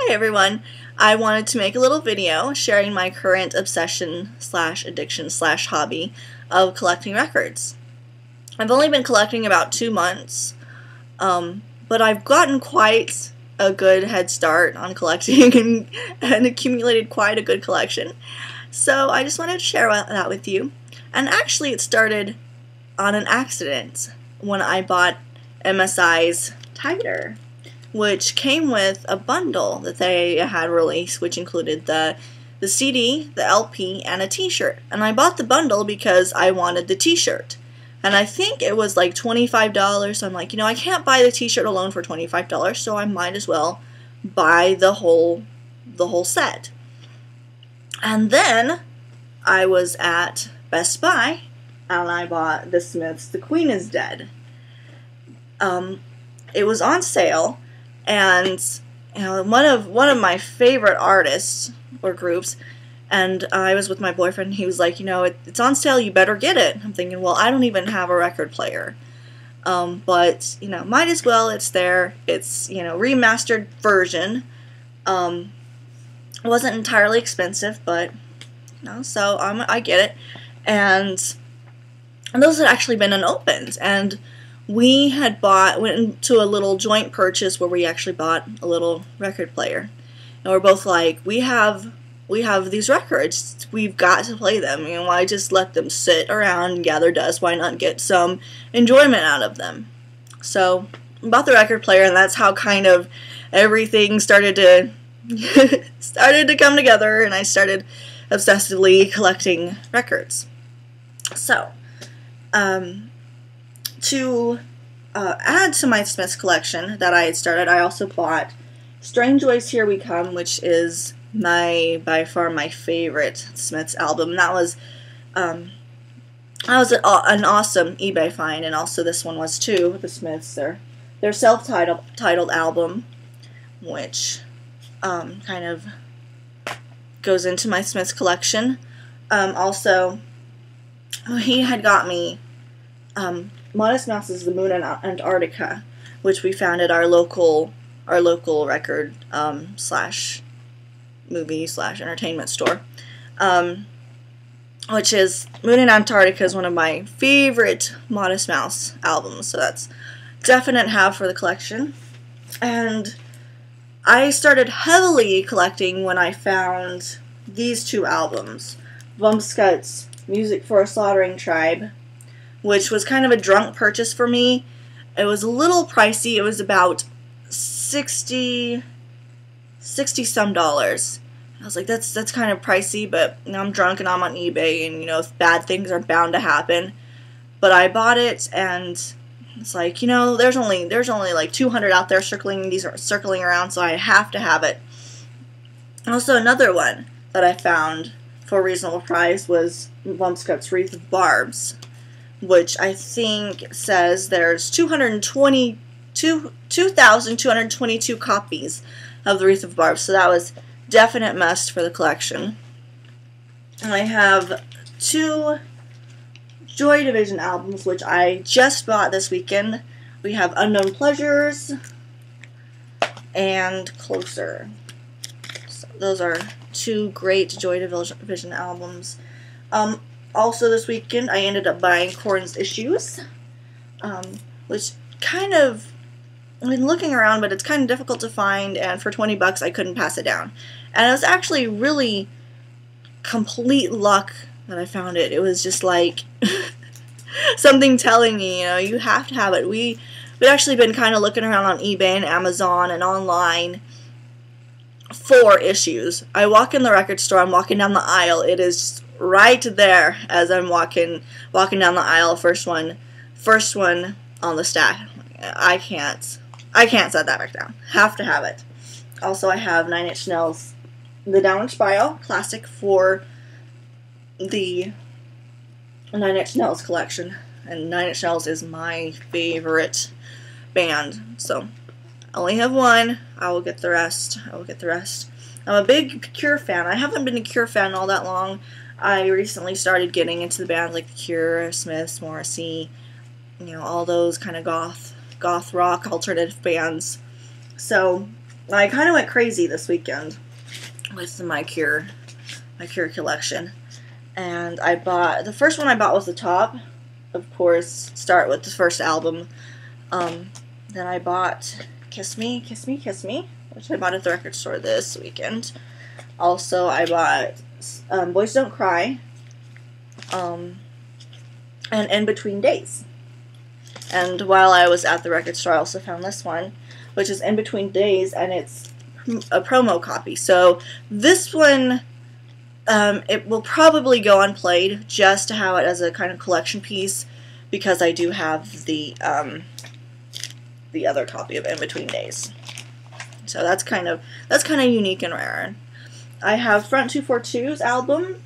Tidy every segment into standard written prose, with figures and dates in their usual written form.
Hey everyone, I wanted to make a little video sharing my current obsession slash addiction slash hobby of collecting records. I've only been collecting about 2 months, but I've gotten quite a good head start on collecting and accumulated quite a good collection. So I just wanted to share that with you. And actually it started on an accident when I bought MSI's Tighter, which came with a bundle that they had released, which included the CD, the LP, and a t-shirt. And I bought the bundle because I wanted the t-shirt. And I think it was like $25, so I'm like, I can't buy the t-shirt alone for $25, so I might as well buy the whole set. And then I was at Best Buy, and I bought the Smiths' The Queen is Dead. It was on sale, and one of my favorite artists or groups, and I was with my boyfriend, and he was like, it's on sale, you better get it. I'm thinking, well, I don't even have a record player, but might as well. It's there. It's remastered version. It wasn't entirely expensive, but so I get it, and those had actually been unopened, and we had went into a little joint purchase where we actually bought a little record player. And we're both like, we have these records, we've got to play them. Why just let them sit around and gather dust? Why not get some enjoyment out of them? So we bought the record player, and that's how kind of everything started to come together, and I started obsessively collecting records. So, to add to my Smiths collection that I had started, I also bought Strange Ways Here We Come, which is by far my favorite Smiths album. That was an awesome eBay find, and also this one was too. The Smiths, their self-titled album, which kind of goes into my Smiths collection. Also, he had got me Modest Mouse's The Moon and Antarctica, which we found at our local record slash movie slash entertainment store, which is Moon and Antarctica is one of my favorite Modest Mouse albums, so that's definite have for the collection. And I started heavily collecting when I found these two albums, Vumpscut's Music for a Slaughtering Tribe, which was kind of a drunk purchase for me. It was a little pricey. It was about $60 some. I was like, that's kind of pricey, but I'm drunk and I'm on eBay, and bad things are bound to happen. But I bought it, and it's like, there's only like 200 out there circling around, so I have to have it. Also, another one that I found for a reasonable price was Vumpscut's Wreath of Barbs, which I think says there's 2,222 copies of the Wreath of Barbs, so that was definite must for the collection. And I have 2 Joy Division albums, which I just bought this weekend. We have Unknown Pleasures and Closer. So those are 2 great Joy Division albums. Also this weekend, I ended up buying Korn's Issues, which kind of, I've been looking around, but it's kind of difficult to find, and for $20 I couldn't pass it down. And it was actually really complete luck that I found it. It was just like something telling me, you have to have it. We'd actually been kind of looking around on eBay and Amazon and online for Issues. I walk in the record store, I'm walking down the aisle, it is right there as I'm walking down the aisle, first one on the stack. I can't set that back down. Have to have it. Also, I have 9 Inch Nails' The Downward Spiral classic for the 9 Inch Nails collection, and 9 Inch Nails is my favorite band, so I only have one. I will get the rest. I'm a big Cure fan. I haven't been a Cure fan all that long. I recently started getting into the bands like The Cure, Smiths, Morrissey, all those kind of goth rock alternative bands. So I kind of went crazy this weekend with my Cure collection. And I bought, the first one I bought was the top. Of course, start with the first album. Then I bought Kiss Me, Kiss Me, Kiss Me, which I bought at the record store this weekend. Also, I bought Boys Don't Cry, and In Between Days. And while I was at the record store, I also found this one, which is In Between Days, and it's a promo copy. So this one, it will probably go unplayed just to have it as a kind of collection piece, because I do have the other copy of In Between Days. So that's kind of unique and rare. I have Front 242's album,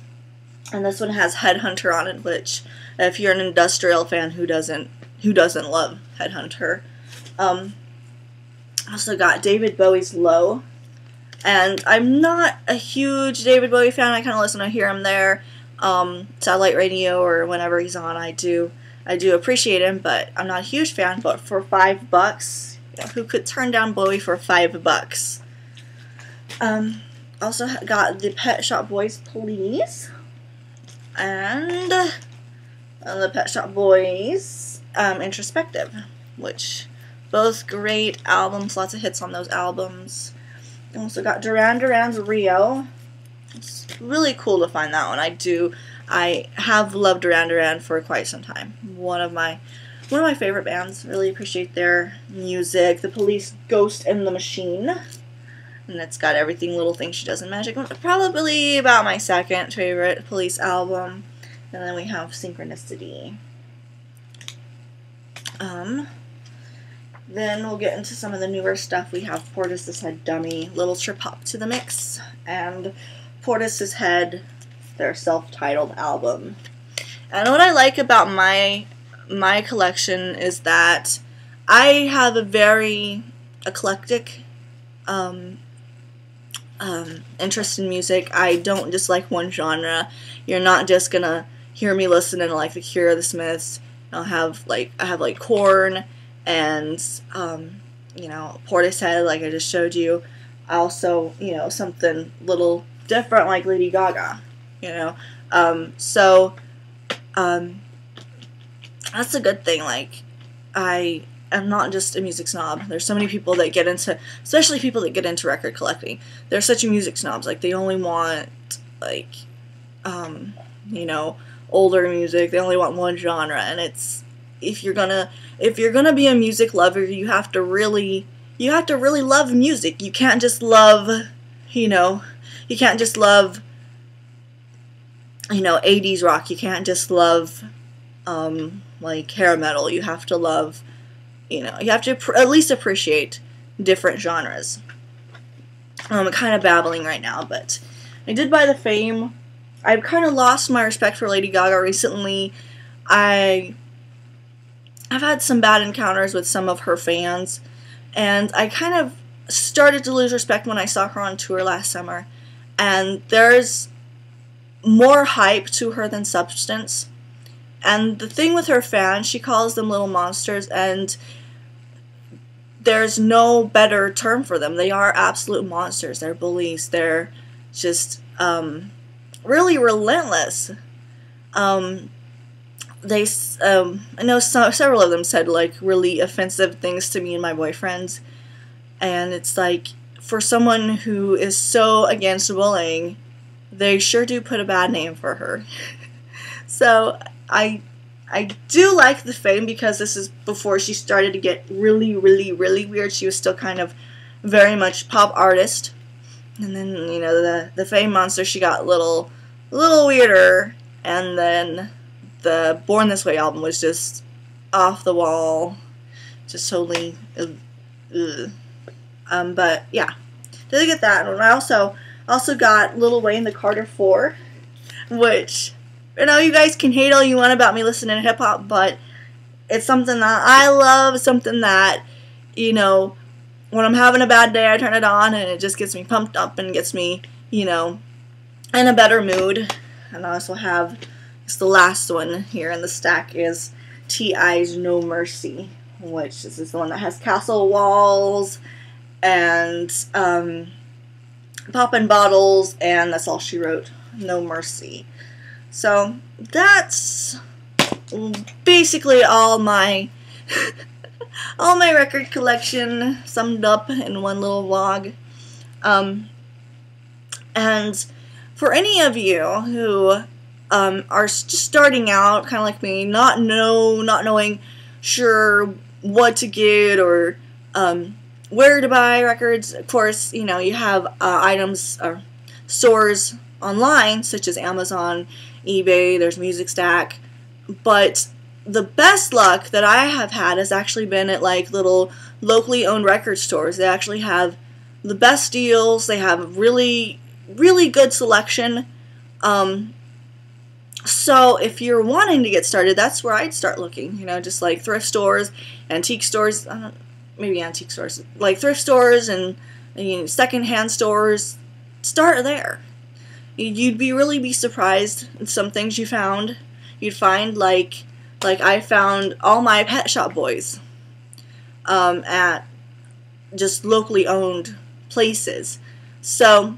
and this one has Headhunter on it, which, if you're an industrial fan, who doesn't love Headhunter? Also got David Bowie's Low, and I'm not a huge David Bowie fan. I kind of listen to hear him there, satellite radio or whenever he's on. I do appreciate him, but I'm not a huge fan. But for $5, who could turn down Bowie for $5? Also got the Pet Shop Boys Please, and the Pet Shop Boys Introspective, which both great albums, lots of hits on those albums. Also got Duran Duran's Rio. It's really cool to find that one. I have loved Duran Duran for quite some time. One of my favorite bands. Really appreciate their music. The Police, Ghost in the Machine. And it's got Everything Little Thing She Does in Magic. Probably about my second favorite Police album. And then we have Synchronicity. Then we'll get into some of the newer stuff. We have Portis's Head Dummy, Little Trip Hop to the Mix, and Portis's Head, their self-titled album. And what I like about my collection is that I have a very eclectic interest in music. I don't just like one genre. You're not just gonna hear me listening to like The Cure or The Smiths. I have Korn and Portishead, like I just showed you. I also, something little different like Lady Gaga, so that's a good thing. Like, I am not just a music snob. There's so many people that get into, especially people that get into record collecting, they're such music snobs. Like, they only want older music. They only want one genre, and it's, if you're gonna be a music lover, you have to really love music. You can't just love, 80s rock. You can't just love hair metal. You have to love, you have to at least appreciate different genres. I'm kind of babbling right now, but I did buy the Fame. I've kind of lost my respect for Lady Gaga recently. I've had some bad encounters with some of her fans, and I kind of started to lose respect when I saw her on tour last summer. And there's more hype to her than substance. And the thing with her fans, she calls them little monsters, and there's no better term for them. They are absolute monsters. They're bullies. They're just really relentless. I know several of them said really offensive things to me and my boyfriends, and it's like, for someone who is so against bullying, they sure do put a bad name for her. So I do like the Fame, because this is before she started to get really, really, really weird. She was still kind of very much pop artist, and then the Fame monster, she got a little weirder, and then the Born This Way album was just off the wall, just totally. But yeah, did get that, and I also got Lil Wayne, the Carter 4, which, you guys can hate all you want about me listening to hip hop, but it's something that I love. Something that, when I'm having a bad day, I turn it on and it just gets me pumped up and gets me, in a better mood. And I also have. It's the last one here in the stack is T.I.'s No Mercy, which is the one that has Castle Walls and Poppin' Bottles, and That's All She Wrote, No Mercy. So that's basically all my all my record collection summed up in one little vlog. And for any of you who are just starting out, kind of like me, not knowing sure what to get or where to buy records, of course, you know, you have items or stores online such as Amazon, eBay, there's Music Stack, but the best luck that I have had has actually been at like little locally owned record stores. They actually have the best deals. They have really good selection. So if you're wanting to get started, that's where I'd start looking. You know, just like thrift stores, antique stores, maybe antique stores, like thrift stores and you know, secondhand stores. Start there. You'd really be surprised at some things you found. You'd find like I found all my Pet Shop Boys at just locally owned places. So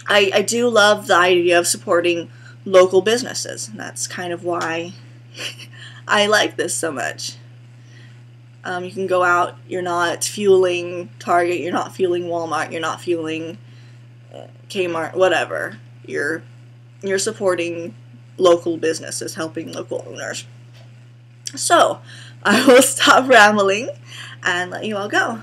I do love the idea of supporting local businesses. That's kind of why I like this so much. You can go out, you're not fueling Target, you're not fueling Walmart, you're not fueling Kmart, whatever. You're supporting local businesses, helping local owners. So, I will stop rambling and let you all go.